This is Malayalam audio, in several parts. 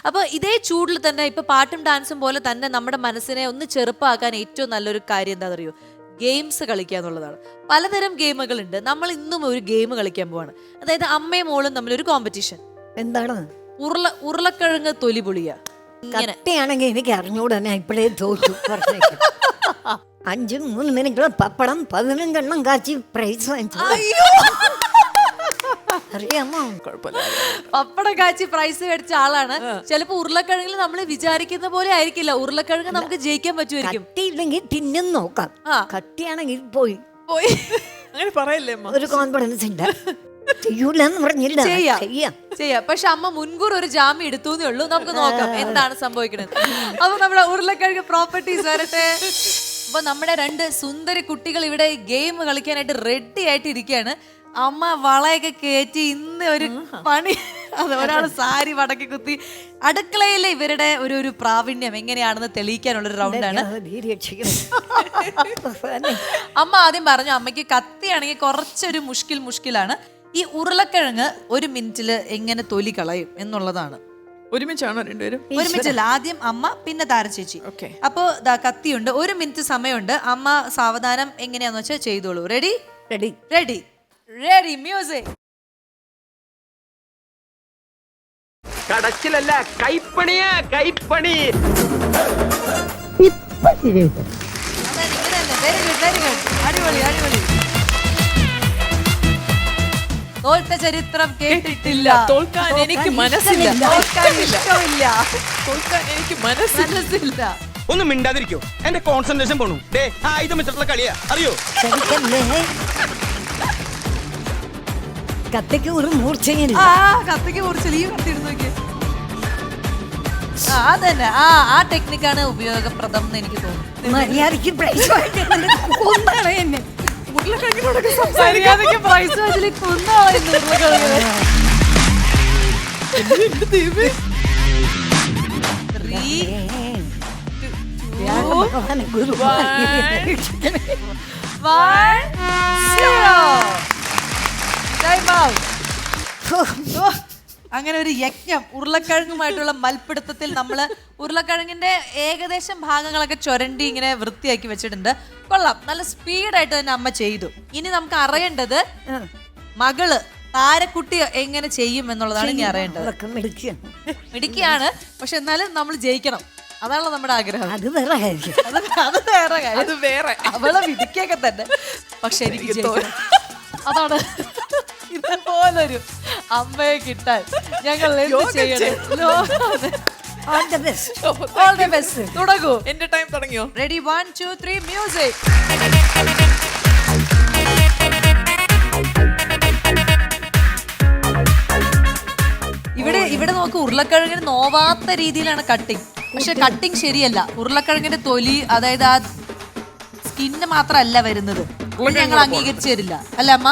അപ്പൊ ഇതേ ചൂടിൽ തന്നെ ഇപ്പൊ പാട്ടും ഡാൻസും പോലെ തന്നെ നമ്മുടെ മനസ്സിനെ ഒന്ന് ചെറുപ്പമാക്കാൻ ഏറ്റവും നല്ലൊരു കാര്യം എന്താണെന്നറിയോ? ഗെയിംസ് കളിക്കുക എന്നുള്ളതാണ്. പലതരം ഗെയിമുകളുണ്ട്. നമ്മൾ ഇന്നും ഒരു ഗെയിം കളിക്കാൻ പോവാണ്. അതായത് അമ്മയും മോളും തമ്മിലൊരു കോമ്പറ്റീഷൻ. എന്താണ്? ഉരുളക്കിഴങ്ങ് തൊലി പൊളിയ. കട്ടയാണെങ്കിൽ എനിക്ക് അറിഞ്ഞൂടാ, ഞാൻ ഇപ്പോഴേ തോറ്റു. 5-3 മിനിറ്റ് പപ്പടം 15 എണ്ണം കാച്ചി പ്രൈസ് വാങ്ങിച്ചു. അറിയാമോ? പപ്പടം കാച്ചി പ്രൈസ് മേടിച്ച ആളാണ്. ചിലപ്പോ ഉരുളക്കിഴങ്ങിൽ നമ്മൾ വിചാരിക്കുന്ന പോലെ ആയിരിക്കില്ല. ഉരുളക്കിഴങ്ങ് നമുക്ക് ജയിക്കാൻ പറ്റുമായിരിക്കും. കട്ടിയില്ലെങ്കിൽ തിന്നും നോക്കാം, കട്ടിയാണെങ്കിൽ പോയി അങ്ങനെ പറയല്ലേ അമ്മ? ഒരു കോൺഫിഡൻസ് ഇല്ല. ചെയ്യൂലെന്ന് പറഞ്ഞില്ല, ചെയ്യാം. പക്ഷെ അമ്മ മുൻകൂർ ഒരു ജാമ്യം എടുത്തേ ഉള്ളൂ. നമുക്ക് നോക്കാം എന്താണ് സംഭവിക്കുന്നത്. അപ്പൊ നമ്മുടെ ഉരുളക്കിഴങ്ങ് പ്രോപ്പർട്ടീസ് വരട്ടെ. അപ്പൊ നമ്മുടെ 2 സുന്ദരി കുട്ടികൾ ഇവിടെ ഗെയിം കളിക്കാനായിട്ട് റെഡി ആയിട്ട് ഇരിക്കുകയാണ്. അമ്മ വളയൊക്കെ കയറ്റി ഇന്ന് ഒരു പണി. അത് ഒരാള് സാരി വടക്കി കുത്തി. അടുക്കളയിലെ ഇവരുടെ ഒരു പ്രാവീണ്യം എങ്ങനെയാണെന്ന് തെളിയിക്കാനുള്ള ഒരു റൗണ്ടാണ്. അമ്മ ആദ്യം പറഞ്ഞു അമ്മയ്ക്ക് കത്തിയാണെങ്കിൽ കുറച്ചൊരു മുഷ്കിലാണ്. ഈ ഉരുളക്കിഴങ്ങ് 1 മിനിറ്റിൽ എങ്ങനെ തൊലി കളയും എന്നുള്ളതാണ്. ഒരുമിച്ചാണോ രണ്ടുപേരും? ഒരുമിച്ചല്ല, ആദ്യം അമ്മ പിന്നെ താരചേച്ചി. അപ്പൊ കത്തിയുണ്ട്, 1 മിനിറ്റ് സമയമുണ്ട്. അമ്മ സാവധാനം എങ്ങനെയാന്ന് വെച്ചാൽ ചെയ്തോളൂ. റെഡി? മ്യൂസിക്. കടച്ചിലല്ല, കൈപ്പണിയാ, കൈപ്പണി. Very good. അടിപൊളി. തോൽത്ത ചരിത്രം കേട്ടിട്ടില്ല. തോൽക്കാൻ എനിക്ക് മനസ്സില്ല. ഒന്നും മിണ്ടാതിരിക്കോ, എന്റെ കോൺസെൻട്രേഷൻ പോണു. ആയുധം വെച്ചിട്ടുള്ള കളിയാ, അറിയോ? കത്തിക്ക് ഒരു മൂർച്ചയില്ല. കത്തിക്ക് മൂർച്ചയില്ല. ഈ കത്തിരുന്ന് നോക്കിയേ. അതന്നെ, ആ ടെക്നിക്കാണ് ഉപയോഗപ്രദം എന്ന് എനിക്ക് തോന്നുന്നു. മര്യാദയ്ക്ക് പ്രൈസ് എന്നെ മര്യാദയ്ക്ക് പ്രൈസ് വാങ്ങിച്ചില്ല. കൊന്നാളായിരുന്നു ഉരുളക്കിഴങ്ങ്. 3, 2, 1, 0. Time out. അങ്ങനെ ഒരു യജ്ഞം ഉരുളക്കിഴങ്ങുമായിട്ടുള്ള മൽപ്പിടുത്തത്തിൽ നമ്മൾ ഉരുളക്കിഴങ്ങിന്റെ ഏകദേശം ഭാഗങ്ങളൊക്കെ ചുരണ്ടി ഇങ്ങനെ വൃത്തിയാക്കി വെച്ചിട്ടുണ്ട്. കൊള്ളാം, നല്ല സ്പീഡായിട്ട് തന്നെ അമ്മ ചെയ്തു. ഇനി നമുക്ക് അറിയേണ്ടത് മകള് താരക്കുട്ടി എങ്ങനെ ചെയ്യും എന്നുള്ളതാണ് ഇനി അറിയേണ്ടത്. മിടുക്കിയാണ്, പക്ഷെ എന്നാലും നമ്മൾ ജയിക്കണം. അതാണല്ലോ നമ്മുടെ ആഗ്രഹം. അത് വേറെ കാര്യം. അത് വേറെ അവളെ വിധിക്കൊക്കെ തന്നെ. പക്ഷെ എനിക്ക് ജയിക്കണം. അതാണ് ഇതുപോലൊരു അമ്മയെ കിട്ടാൻ ഞങ്ങൾ എന്ത് ചെയ്യണം. തുടങ്ങൂ. എന്റെ ടൈം തുടങ്ങിയോ? റെഡി? 1, 2, 3 മ്യൂസിക്. ഇവിടെ നോക്ക്, ഉരുളക്കിഴങ്ങിന് നോവാത്ത രീതിയിലാണ് കട്ടിങ്. പക്ഷെ കട്ടിങ് ശരിയല്ല. ഉരുളക്കിഴങ്ങിന്റെ തൊലി, അതായത് ആ സ്കിന്ന് മാത്രമല്ല വരുന്നത്. ഞങ്ങൾ അംഗീകരിച്ചു തരില്ല, അല്ല അമ്മ?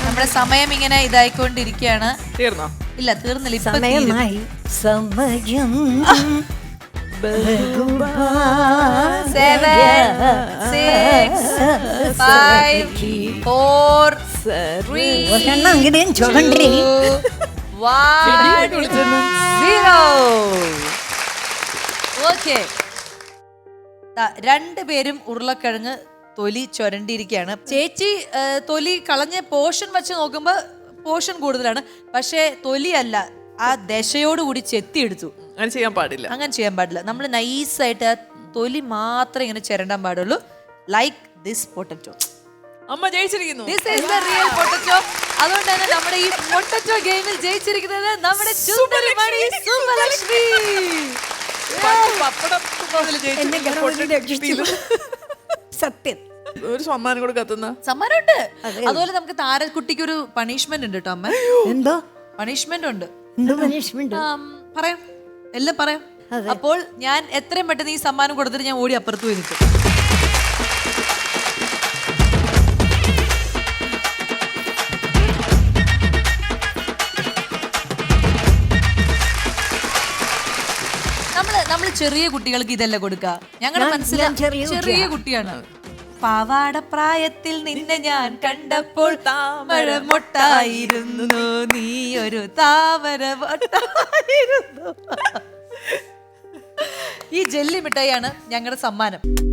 നമ്മുടെ സമയം ഇങ്ങനെ ഇതായിക്കൊണ്ടിരിക്കുകയാണ്. തീർന്നോ? ഇല്ല, തീർന്നില്ല. സമയമായി. സമയം 7, 6, 5, 4, 3, 2, 1, 0. ഓക്കെ, 2 പേരും ഉരുളക്കിഴങ്ങ് തൊലി ചുരണ്ടിയിരിക്കുകയാണ്. ചേച്ചി തൊലി കളഞ്ഞ പോർഷൻ വെച്ച് നോക്കുമ്പോ പോർഷൻ കൂടുതലാണ്. പക്ഷെ തൊലിയല്ല, ആ ദശയോടുകൂടി ചെത്തിയെടുത്തു. അങ്ങനെ ചെയ്യാൻ പാടില്ല. നമ്മൾ നൈസായിട്ട് ആ തൊലി മാത്രമേ ഇങ്ങനെ ചിരണ്ടാൻ പാടുള്ളൂ. Like this potato. അമ്മ ജയിച്ചിരിക്കുന്നു. This is the real potato. അതുകൊണ്ട് തന്നെ നമ്മുടെ ഈ പൊട്ടറ്റോ ഗെയിമിൽ ജയിച്ചിരിക്കുന്നത് നമ്മുടെ സുന്ദരിമണി സുബ്ബലക്ഷ്മി. സത്യം. ഒരു സമ്മാനം കൂടെ കത്തുന്ന സമ്മാനമുണ്ട്. അതുപോലെ നമുക്ക് താരക്കുട്ടിക്ക് ഒരു പണിഷ്മെന്റ് ഉണ്ട് കേട്ടോ അമ്മ. എന്തോ പണിഷ്മെന്റ് ഉണ്ട്? പറയാം, എല്ലാം പറയാം. അപ്പോൾ ഞാൻ എത്രയും പെട്ടെന്ന് ഈ സമ്മാനം കൊടുത്തിട്ട് ഞാൻ ഓടി അപ്പുറത്ത് പോയി നിൽക്കും. നമ്മള് ചെറിയ കുട്ടികൾക്ക് ഇതല്ല കൊടുക്കുക. ഞങ്ങളുടെ മനസ്സിലായി ചെറിയ കുട്ടിയാണ്. പാവാട പ്രായത്തിൽ നിന്നെ ഞാൻ കണ്ടപ്പോൾ താമര മൊട്ടായിരുന്നു നീ. ഒരു താമര വട്ടായിരുന്നു. ഈ ജെല്ലി മിഠായിയാണ് ഞങ്ങളുടെ സമ്മാനം.